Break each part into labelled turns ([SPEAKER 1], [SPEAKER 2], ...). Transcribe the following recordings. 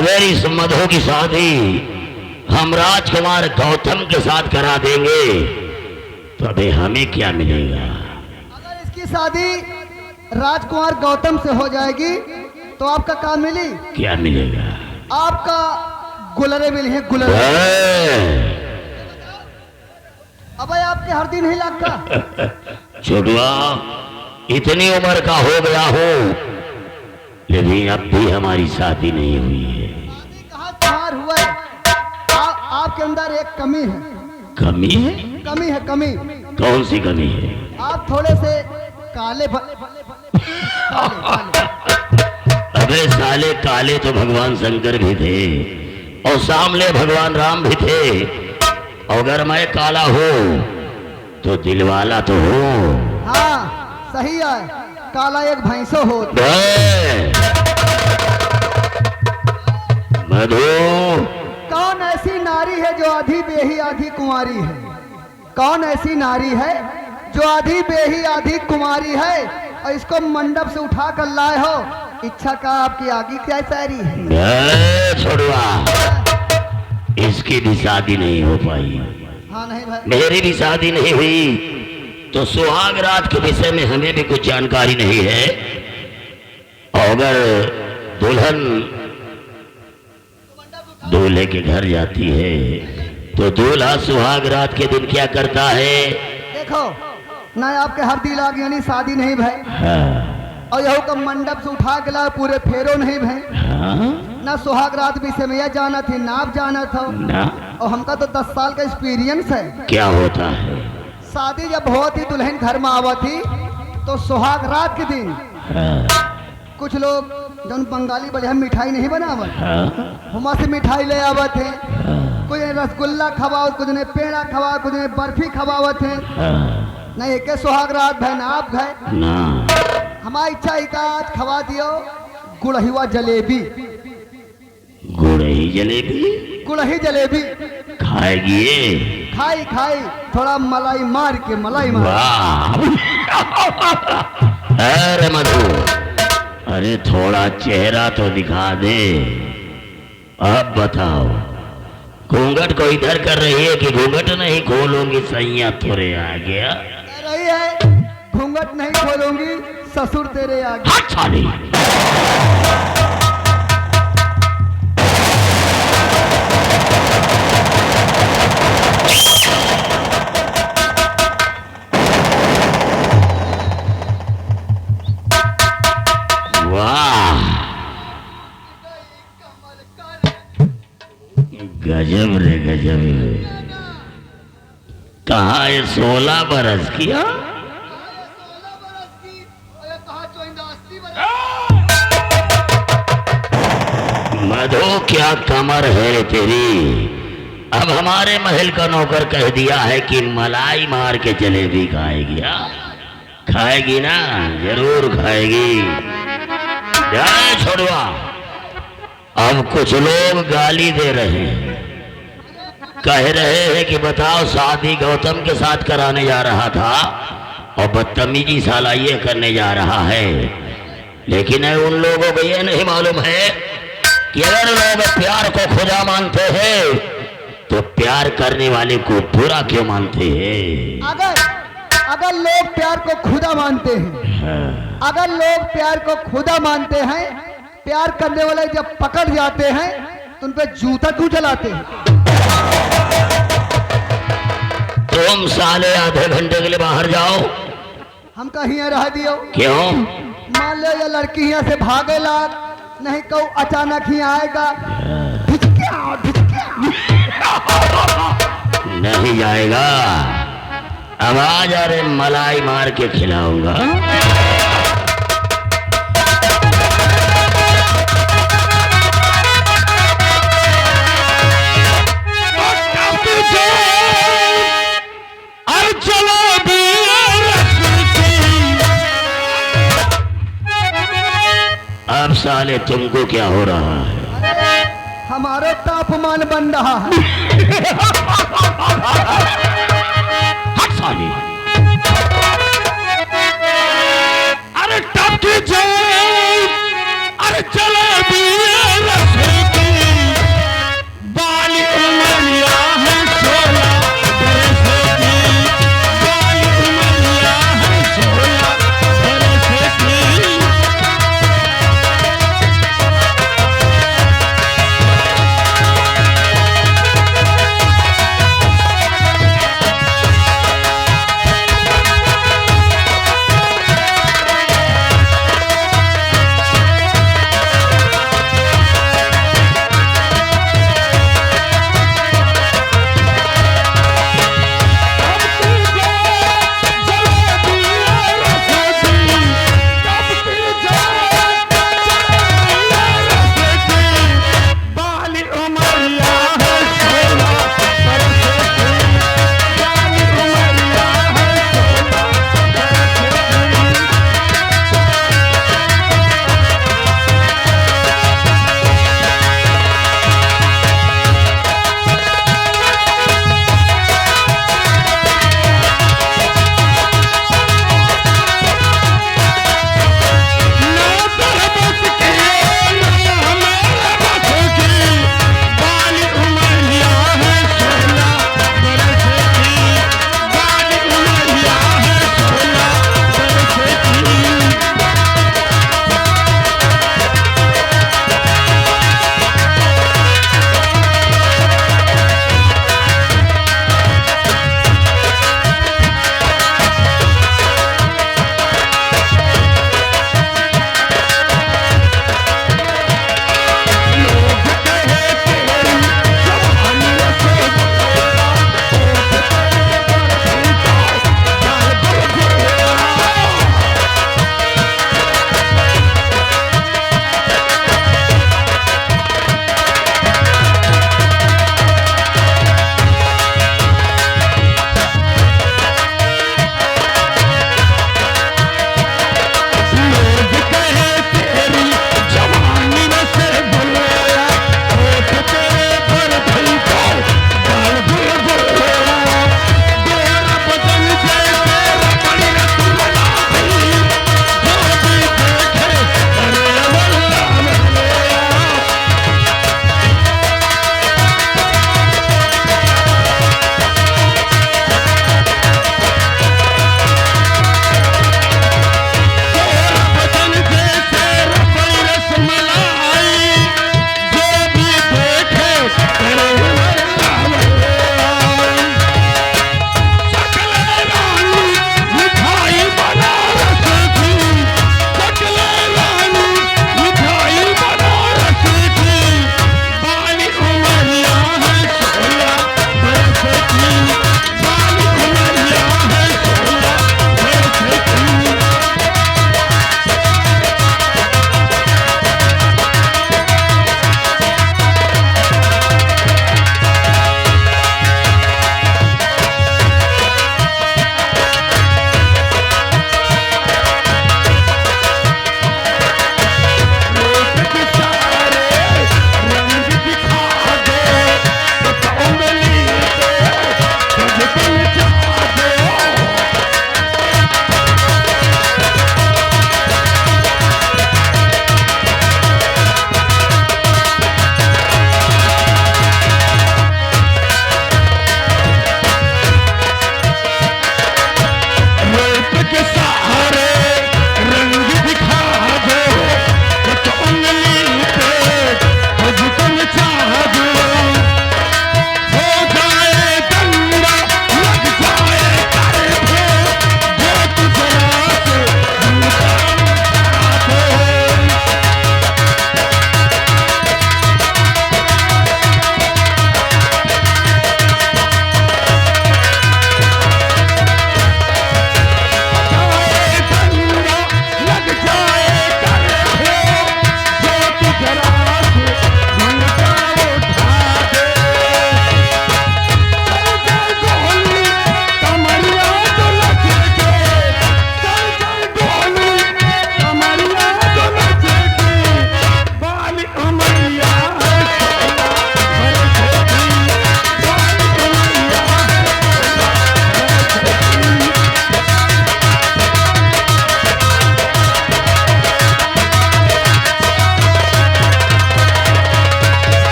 [SPEAKER 1] अगर इस मधु की शादी हम राजकुमार गौतम के साथ करा देंगे तो अबे हमें क्या मिलेगा?
[SPEAKER 2] अगर इसकी शादी राजकुमार गौतम से हो जाएगी तो आपका काम मिली?
[SPEAKER 1] क्या मिलेगा?
[SPEAKER 2] आपका गुलरे मिली है, गुलरे। अब आपके हर दिन ही लगता।
[SPEAKER 1] छोटुआ, इतनी उम्र का हो गया हो लेकिन अब भी हमारी शादी नहीं हुई है।
[SPEAKER 2] शादी कहाँ त्योहार हुआ है? आपके अंदर एक कमी है।
[SPEAKER 1] कमी है?
[SPEAKER 2] कमी है, कमी।
[SPEAKER 1] कौन सी कमी है?
[SPEAKER 2] आप थोड़े से काले
[SPEAKER 1] अबे साले, काले तो भगवान शंकर भी थे और सामने भगवान राम भी थे। अगर मैं काला हूँ तो दिलवाला तो हूँ।
[SPEAKER 2] हाँ सही है, काला एक भैंसो हो।
[SPEAKER 1] मधु,
[SPEAKER 2] कौन ऐसी नारी है जो आधी बेही आधी कुंवारी है? कौन ऐसी नारी है जो आधी बेही आधी कुंवारी है और इसको मंडप से उठा कर लाए हो? इच्छा का आपकी आगे क्या सारी है?
[SPEAKER 1] छोड़वा, इसकी भी शादी नहीं हो पाई।
[SPEAKER 2] हाँ नहीं भाई,
[SPEAKER 1] मेरी भी शादी नहीं हुई तो सुहाग रात के विषय में हमें भी कुछ जानकारी नहीं है। अगर दुल्हन दूल्हे के घर जाती है तो दूल्हा सुहाग रात के दिन क्या करता है?
[SPEAKER 2] देखो ना, आपके हर दिल आगे यानी शादी नहीं भाई।
[SPEAKER 1] हाँ।
[SPEAKER 2] और यहो का मंडप से उठा के ला पूरे फेरो नहीं भाई।
[SPEAKER 1] हाँ?
[SPEAKER 2] ना सुहाग रात विषय में यह जाना थी, ना आप जाना था
[SPEAKER 1] ना।
[SPEAKER 2] और हमका तो 10 साल का एक्सपीरियंस है।
[SPEAKER 1] क्या होता है?
[SPEAKER 2] शादी जब होती दुल्हन घर में आवा थी तो सुहाग रात के दिन कुछ लोग जन बंगाली बढ़िया मिठाई नहीं बनावत, हुमा से मिठाई ले आवत है। कुछ ने रसगुल्ला खवावत, कुछ ने पेड़ा खवावत, कुछ ने बर्फी खवावत है। न एक सुहाग रात भाई ना आप भाई
[SPEAKER 1] ना।
[SPEAKER 2] हमारी इच्छा एक आज खवा दियो गुड़हिवा जलेबी।
[SPEAKER 1] गुड़ही जलेबी?
[SPEAKER 2] गुड़ही जलेबी
[SPEAKER 1] खाएगी ये?
[SPEAKER 2] खाई खाई, थोड़ा मलाई मार के, मलाई मार।
[SPEAKER 1] अरे मधु, अरे थोड़ा चेहरा तो दिखा दे। अब बताओ, घूंघट को इधर कर रही है कि घूंघट नहीं खोलूंगी सैया तुरे आ गया?
[SPEAKER 2] रही है घूंघट नहीं खोलूंगी ससुर तेरे आगे।
[SPEAKER 1] अच्छा नहीं। वाह, गजब रे गजब। कहा ये 16 बरस किया? मधु, क्या कमर है तेरी। अब हमारे महल का नौकर कह दिया है कि मलाई मार के जलेबी खाएगी। खाएगी ना? जरूर खाएगी। जय छोड़वा। अब कुछ लोग गाली दे रहे हैं, कह रहे हैं कि बताओ, शादी गौतम के साथ कराने जा रहा था और बदतमीजी साला ये करने जा रहा है। लेकिन उन लोगों को ये नहीं मालूम है कि अगर लोग प्यार को खुदा मानते हैं तो प्यार करने वाले को बुरा क्यों मानते हैं?
[SPEAKER 2] अगर लोग प्यार को खुदा मानते हैं, अगर लोग प्यार को खुदा मानते हैं, प्यार करने वाले जब पकड़ जाते हैं तो उन पे जूता क्यों चलाते हैं?
[SPEAKER 1] तुम साले आधे घंटे के लिए बाहर जाओ।
[SPEAKER 2] हम कहीं रह दियो।
[SPEAKER 1] क्यों?
[SPEAKER 2] मान लो ये लड़की यहाँ से भागेला, नहीं कहूँ अचानक ही आएगा,
[SPEAKER 1] नहीं जाएगा। अब आ जा रे, मलाई मार के खिलाऊंगा। अब साले तुमको क्या हो रहा है?
[SPEAKER 2] हमारे तापमान बन रहा है।
[SPEAKER 1] हट साले।
[SPEAKER 3] अरे टप की जाए, अरे चलो भी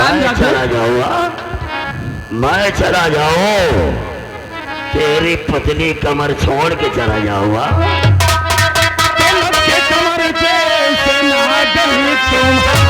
[SPEAKER 1] मैं चला जाऊंगा, मैं चला जाऊं, तेरी पतली कमर छोड़ के चला जाऊंगा।
[SPEAKER 3] कमर जैसे नागन तुम्हारी,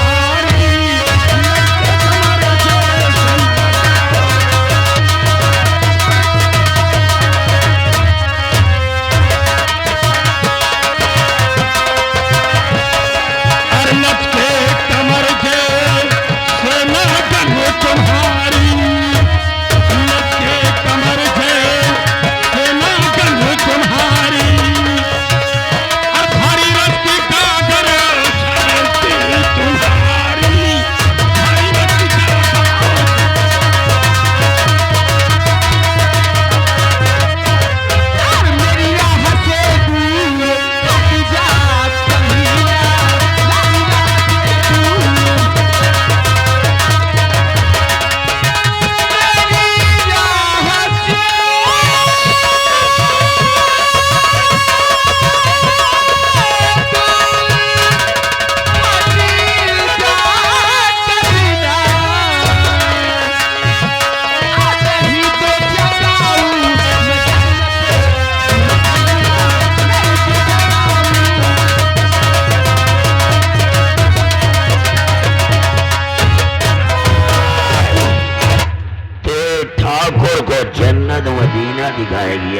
[SPEAKER 1] मदीना दिखाएगी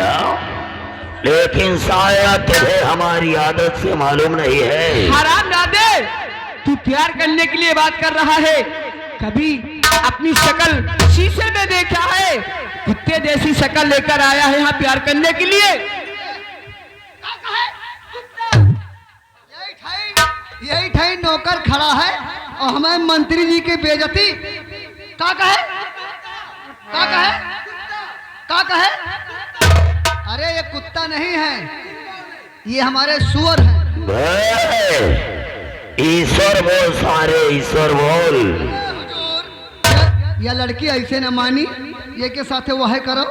[SPEAKER 1] लेकिन शायद तुझे हमारी आदत से मालूम नहीं है।
[SPEAKER 3] हराम दादे, तू प्यार करने के लिए बात कर रहा है, कभी अपनी शक्ल शीशे में देखा है? कुत्ते जैसी शक्ल लेकर आया है यहाँ प्यार करने के लिए।
[SPEAKER 2] यही ठाई नौकर खड़ा है और हमारे मंत्री जी की बेइज्जती का कहे, का कहे, का कहे? अरे ये कुत्ता नहीं है, ये हमारे सुअर हैं।
[SPEAKER 1] ईश्वर बोल, सारे ईश्वर बोल।
[SPEAKER 2] यह लड़की ऐसे न मानी, ये के साथ वह करो।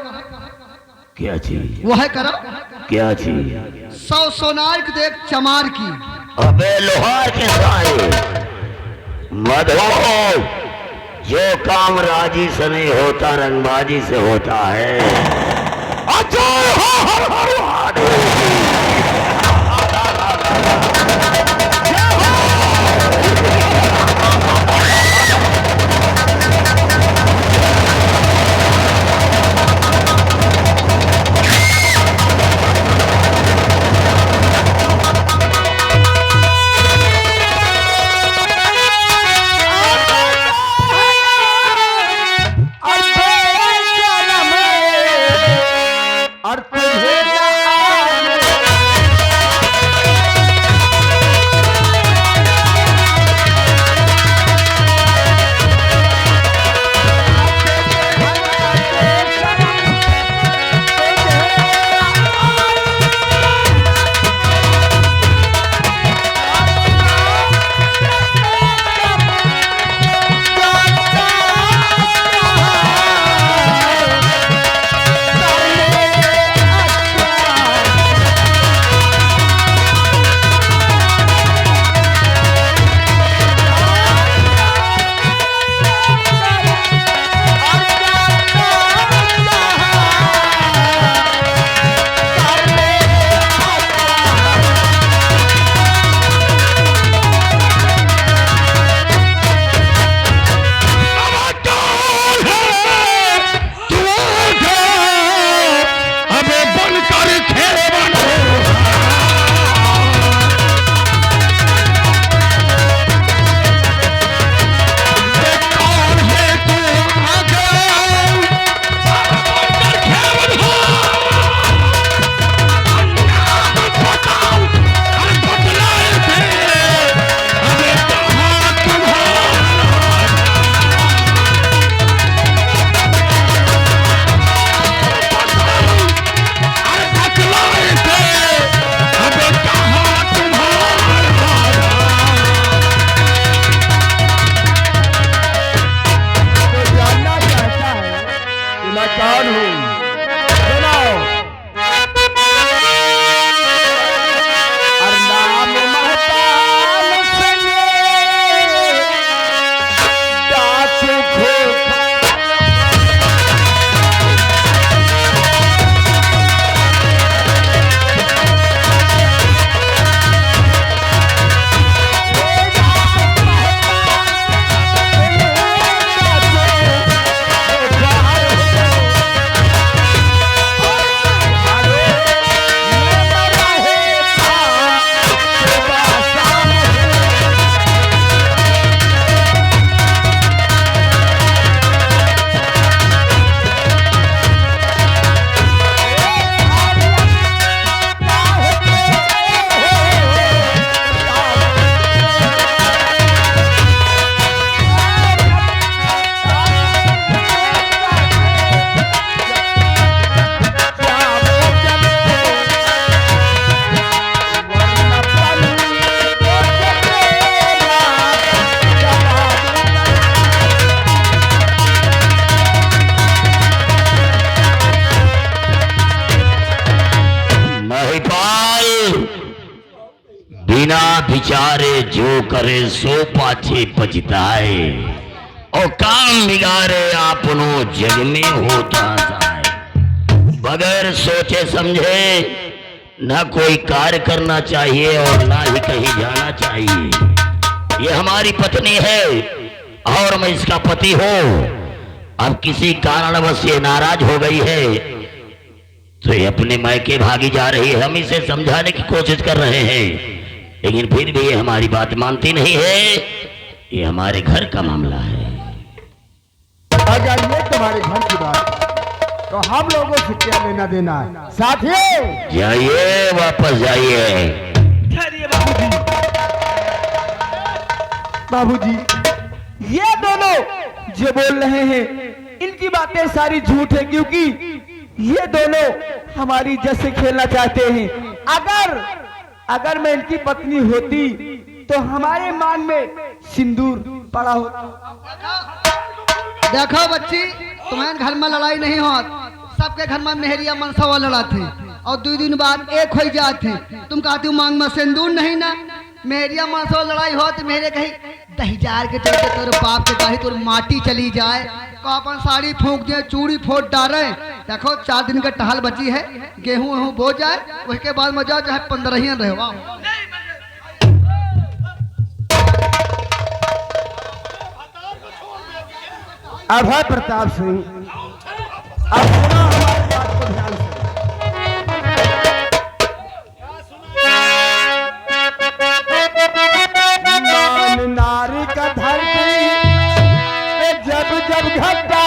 [SPEAKER 1] क्या चीज?
[SPEAKER 2] वह करो।
[SPEAKER 1] क्या चीज?
[SPEAKER 2] 100 सोनार की तो एक चमार की।
[SPEAKER 1] अबे लोहार के साए मधो, जो काम राजी से नहीं होता रंगबाजी से होता है। अच्छा हर हर महादेव।
[SPEAKER 3] और तुझे
[SPEAKER 1] बिना विचारे जो करे सो पाछे पछताए, और काम बिगाड़े आपनो जग में होता जाए। बगैर सोचे समझे न कोई कार्य करना चाहिए और ना ही कहीं जाना चाहिए। ये हमारी पत्नी है और मैं इसका पति हूं। अब किसी कारणवश ये नाराज हो गई है तो ये अपने मायके भागी जा रही है। हम इसे समझाने की कोशिश कर रहे हैं, लेकिन फिर भी ये हमारी बात मानती नहीं है। ये हमारे घर का मामला है।
[SPEAKER 4] अगर ये तुम्हारे घर की बात तो हम लोगों से क्या लेना देना है? साथियों
[SPEAKER 1] जाइए, वापस जाइए।
[SPEAKER 3] ठहरिए बाबूजी। बाबूजी, ये दोनों जो बोल रहे हैं इनकी बातें सारी झूठ है, क्योंकि ये दोनों हमारी इज्जत से खेलना चाहते हैं। अगर मैं इनकी पत्नी होती तो हमारे मान में सिंदूर पड़ा होता।
[SPEAKER 2] देखो बच्ची, तुम्हारे घर में लड़ाई नहीं होत, सबके घर में मेहरिया मनसा वाला लड़ाते और 2 दिन बाद एक हो जाते। तुम कहती हो मांग में सिंदूर नहीं ना, मेहरिया मनसा लड़ाई हो तो मेरे कहीं दहिजार के चलते तोर बाप के कहीं तोर माटी चली जाए, को अपन साड़ी फूंक दिए, चूड़ी फोट डाले। देखो 4 दिन का टहल बची है, गेहूं वेहूं बो जाए, उसके बाद में जाओ चाहे 15 ही रहे। वाह
[SPEAKER 4] अभय प्रताप सिंह, अब सुनो हमारी बात को ध्यान से। मान नारी का धरती पे जब जब घटा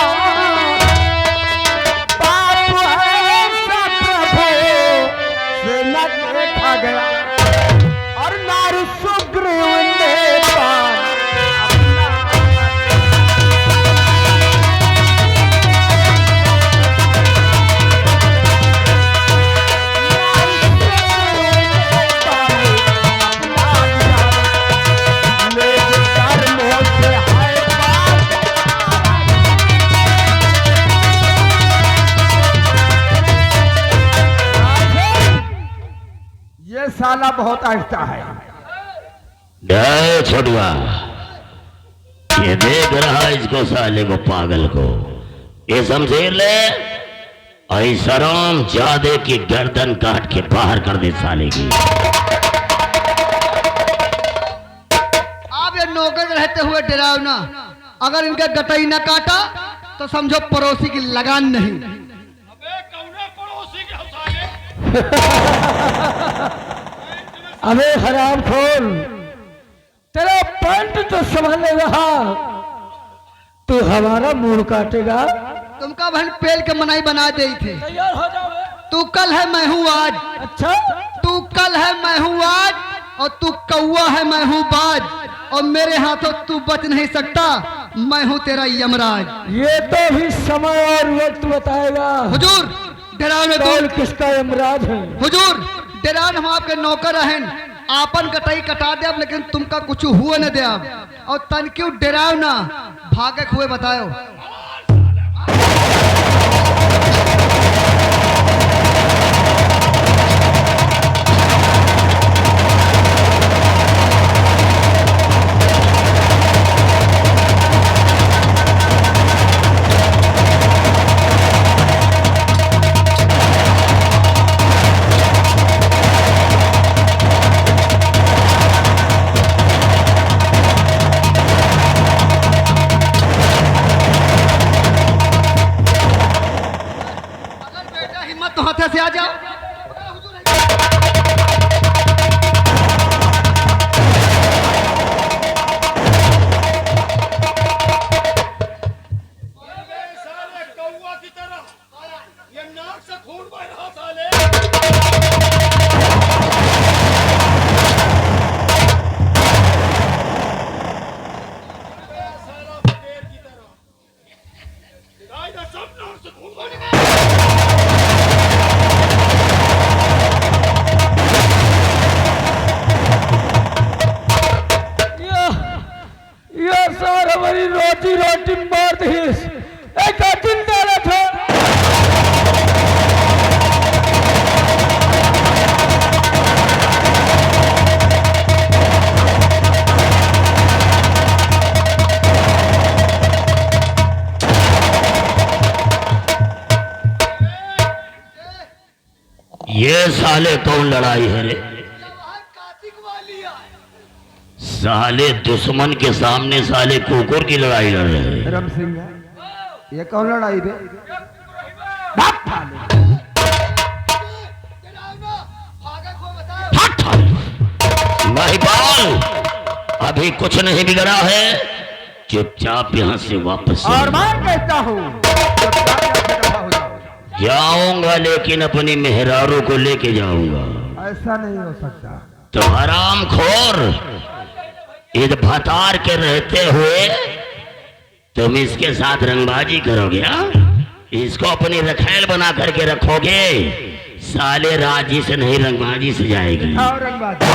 [SPEAKER 4] पाप है सब प्रभु से न देखा गया, और नारी सुग्रीव ने पार साला बहुत आहिस्ता है।
[SPEAKER 1] छोटुआ, ये देख रहा इसको, साले को, पागल को। ये शमशीर ले और इस हराम जादे की गर्दन काट के बाहर कर दे साले की।
[SPEAKER 2] आप ये नौकर रहते हुए डराओ ना, अगर इनका गटई न काटा तो समझो पड़ोसी की लगान नहीं।
[SPEAKER 4] अबे हराम खोल, तेरा पैंट तो संभाले रहा, तू हमारा मुंह काटेगा।
[SPEAKER 2] तुमका बहन पेल के मनाई बना दे थे। तू कल है मैं हूँ आज।
[SPEAKER 4] अच्छा,
[SPEAKER 2] तू कल है मैं हूँ आज, और तू कौवा है मैं हूँ बाज, और मेरे हाथों तू बच नहीं सकता, मैं हूँ तेरा यमराज।
[SPEAKER 4] ये तो भी समय और वक्त बताएगा।
[SPEAKER 2] हुजूर डराओ में
[SPEAKER 4] कौन किसका यमराज है?
[SPEAKER 2] हुजूर डरान हम आपके नौकर हैं, आपन कटाई कटा दे, लेकिन तुमका कुछ हुआ न दे। और तन क्यों डराओ ना, भागे हुए बताओ।
[SPEAKER 1] ये साले कौन लड़ाई है रे? साले दुश्मन के सामने साले कुकुर की लड़ाई लड़ रहे हैं।
[SPEAKER 3] रम सिंह ये कौन लड़ाई बे?
[SPEAKER 1] महिपाल, अभी कुछ नहीं बिगड़ा है, चुपचाप यहाँ से वापस
[SPEAKER 3] और मैं कहता हूँ
[SPEAKER 1] जाऊंगा, लेकिन अपनी मेहरारू को लेके जाऊंगा।
[SPEAKER 3] ऐसा नहीं हो सकता।
[SPEAKER 1] तो हराम खोर, ईद भतार के रहते हुए तुम इसके साथ रंगबाजी करोगे? इसको अपनी रखैल बना करके रखोगे? साले राजी से नहीं रंगबाजी से जाएगी।
[SPEAKER 3] और रंगबाजी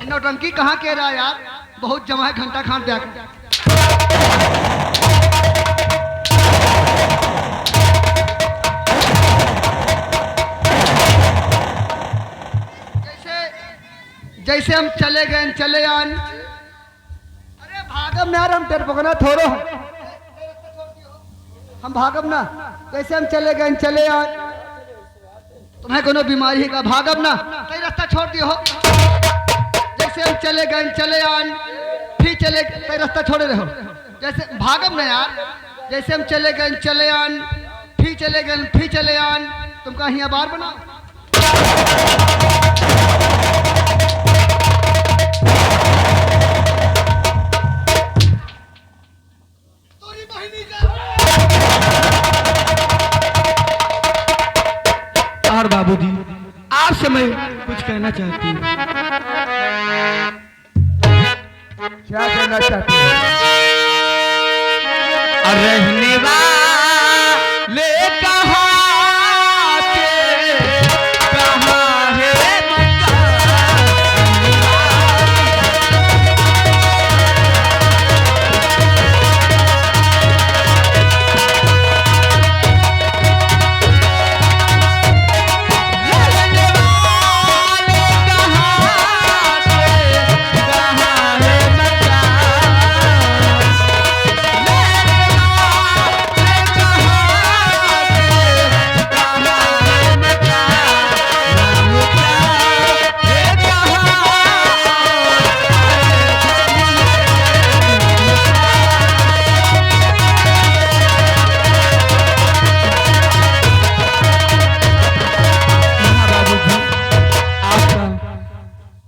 [SPEAKER 2] नौटंकी कहाँ कह रहा है यार? बहुत जमा है घंटा खान त्याग। जैसे हम चले गए चले आन। अरे भागम ना यार, हम टेर पकना थोड़ो, हम भागम ना। जैसे हम चले गए चले आन। तुम्हें कोनो बीमारी है का? भागम ना, कई रास्ता छोड़ दियो हो। जैसे हम चले गए चले आन, फिर चले कई रास्ता छोड़े रहो। जैसे भागम ना यार, जैसे हम चले गए चले आन, फिर चले गए फिर चले आन। तुम कहीं बार बनाओ।
[SPEAKER 3] और बाबूजी, आपसे मैं कुछ कहना चाहती हूँ। क्या कहना चाहती हूँ? रहने वाले कहाँ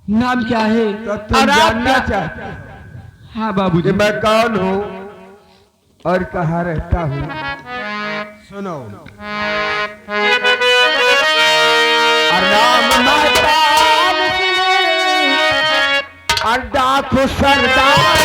[SPEAKER 3] नाम क्या है?
[SPEAKER 5] तो तुम जानना चाहते?
[SPEAKER 3] हाँ बाबूजी।
[SPEAKER 5] मैं कौन हूँ और कहाँ रहता हूँ? सुनो। नाम महताब और डाकू सरदार।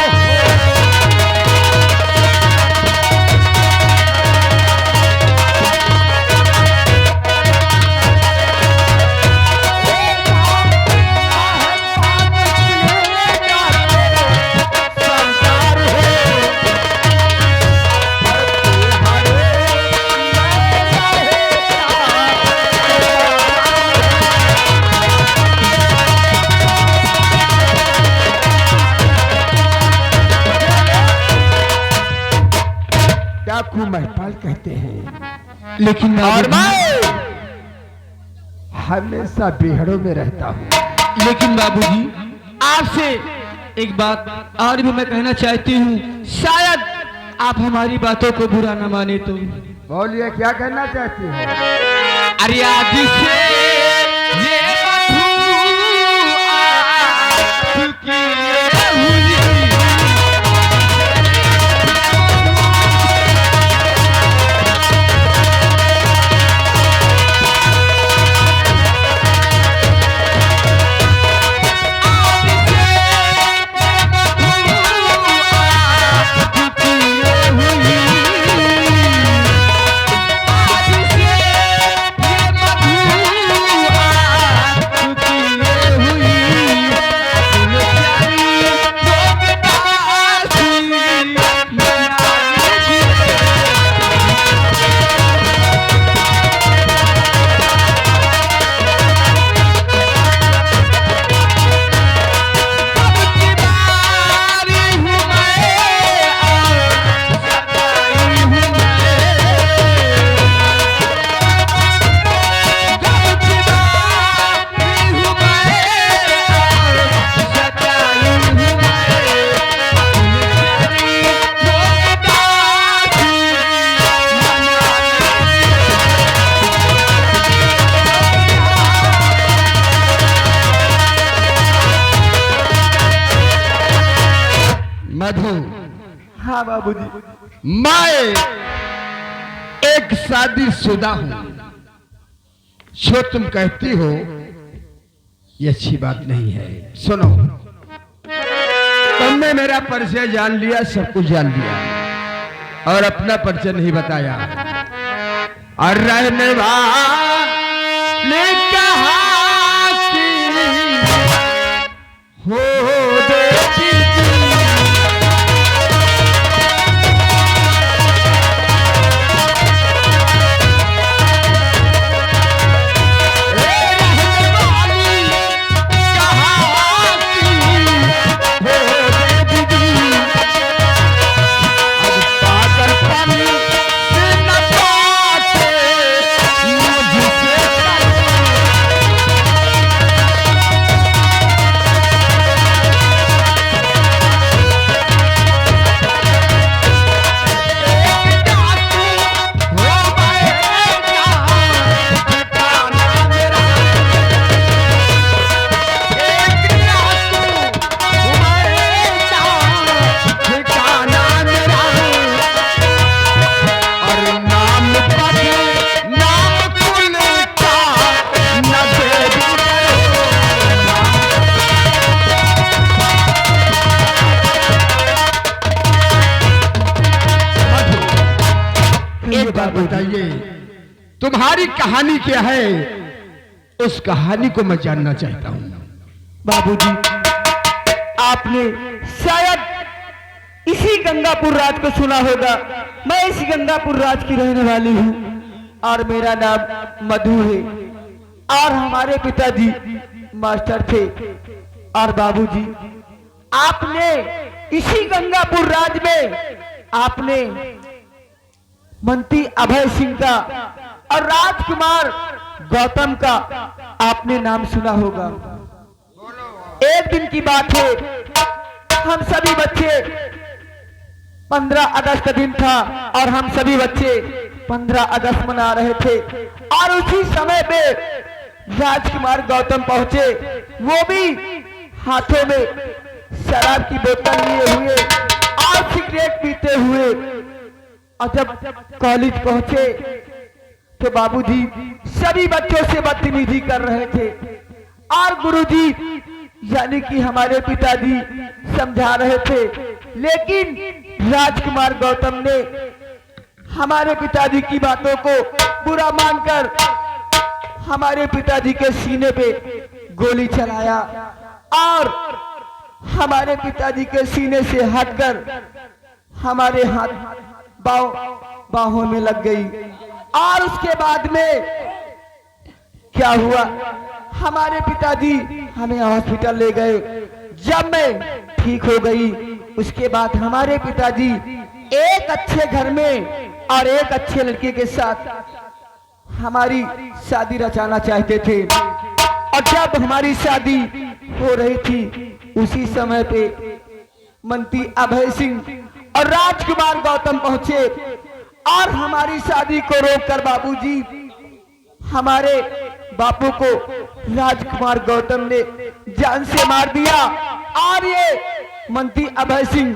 [SPEAKER 5] डाकू महपाल कहते हैं,
[SPEAKER 3] लेकिन
[SPEAKER 5] और
[SPEAKER 3] बाबूजी,
[SPEAKER 5] मैं हमेशा बेहड़ों में रहता हूँ।
[SPEAKER 3] लेकिन बाबूजी आपसे एक बात और भी मैं कहना चाहती हूँ, शायद आप हमारी बातों को बुरा न माने तो।
[SPEAKER 5] बोलिए, क्या कहना चाहती हो?
[SPEAKER 3] अरे आज से ये मधु आ चुकी हुई।
[SPEAKER 5] मधु,
[SPEAKER 3] हाँ बाबूजी,
[SPEAKER 5] मैं एक शादीशुदा हूं। जो तुम कहती हो ये अच्छी बात नहीं है। सुनो, तुमने मेरा परिचय जान लिया, सब कुछ जान लिया, और अपना परिचय नहीं बताया। और रहने वाले कहा कि हो देती बताइए, तुम्हारी कहानी क्या है? उस कहानी को मैं जानना चाहता हूं।
[SPEAKER 3] बाबूजी, आपने शायद इसी गंगापुर राज को सुना होगा। मैं इस गंगापुर राज की रहने वाली हूँ और मेरा नाम मधु है। और हमारे पिताजी मास्टर थे। और बाबूजी, आपने इसी गंगापुर राज में आपने मंत्री अभय सिंह का और राजकुमार गौतम का आपने नाम सुना होगा। एक दिन की बात है, हम सभी बच्चे 15 अगस्त का दिन था और हम सभी बच्चे 15 अगस्त मना रहे थे। और उसी समय पे राजकुमार गौतम पहुंचे, वो भी हाथों में शराब की बोतल लिए हुए और सिगरेट पीते हुए। और जब कॉलेज पहुंचे तो बाबूजी सभी बच्चों से बदतमीजी कर रहे थे। और गुरुजी यानी कि हमारे पिताजी समझा रहे थे, लेकिन राजकुमार गौतम ने हमारे पिताजी की बातों को बुरा मानकर हमारे पिताजी के सीने पे गोली चलाया और हमारे पिताजी के सीने से हटकर हमारे हाथ बाहों में लग गई। और उसके बाद में क्या हुआ, हमारे पिताजी हमें हॉस्पिटल ले गए। जब मैं ठीक हो गई, उसके बाद हमारे पिताजी एक अच्छे घर में और एक अच्छे लड़के के साथ हमारी शादी रचाना चाहते थे। और जब हमारी शादी हो रही थी उसी समय पे मंत्री अभय सिंह और राजकुमार गौतम पहुंचे और हमारी शादी को रोककर बाबूजी हमारे बापू को राजकुमार गौतम ने जान से मार दिया। और ये मंत्री अभय सिंह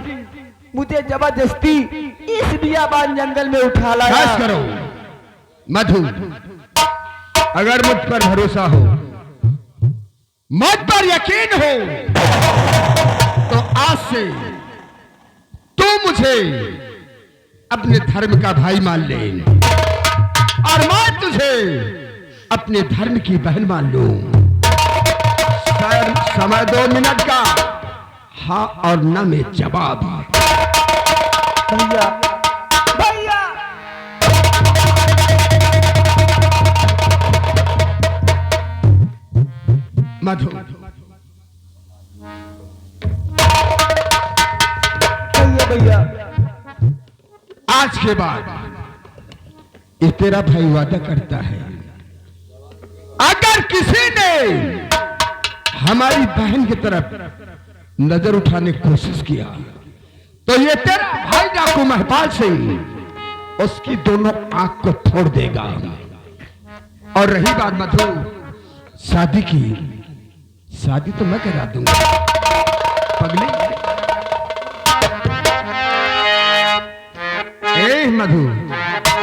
[SPEAKER 3] मुझे जबरदस्ती इस बियाबान जंगल में उठा लाया।
[SPEAKER 5] बस करो मधु, अगर मुझ पर भरोसा हो, मुझ पर यकीन हो, तो आज से तू मुझे अपने धर्म का भाई मान ले और मैं तुझे अपने धर्म की बहन मान लूं। समय 2 मिनट का, हाँ और न में जवाब।
[SPEAKER 3] भैया भैया
[SPEAKER 5] मधु,
[SPEAKER 3] भैया भैया
[SPEAKER 5] आज के बाद ये तेरा भाई वादा करता है, अगर किसी ने हमारी बहन की तरफ नजर उठाने की कोशिश किया तो ये तेरा भाई डाकू महपाल सिंह उसकी दोनों आंख को फोड़ देगा। और रही बात मधु शादी की, शादी तो मैं करा दूंगा पगली। ए मधु,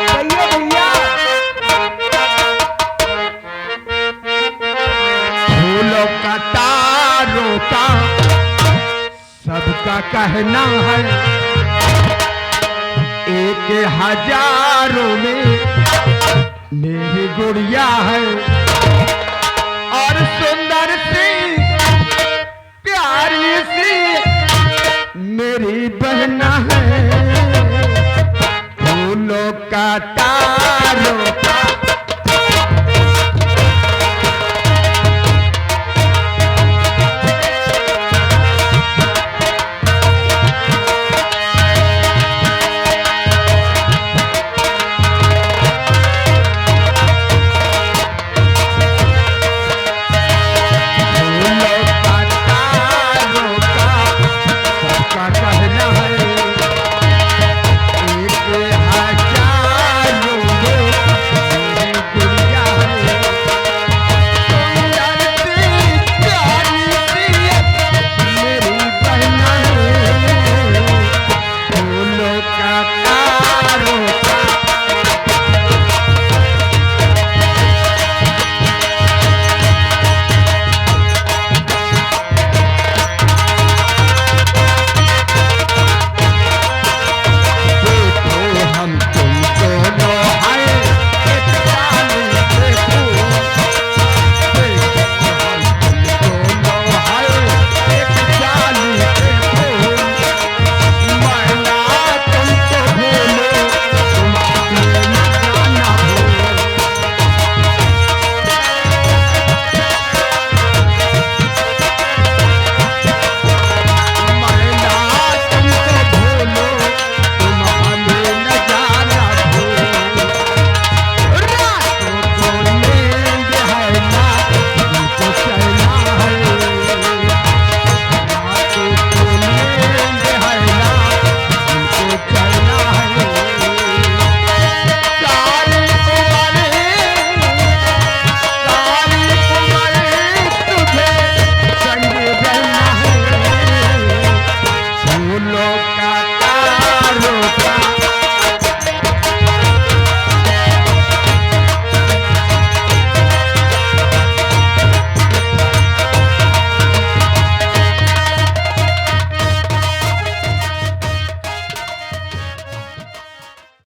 [SPEAKER 3] भैया भैया
[SPEAKER 5] फूलों का तारों का सबका कहना है, 1000 में मेरी गुड़िया है और सुंदर सी प्यारी सी मेरी बहना है। फूलों का तारों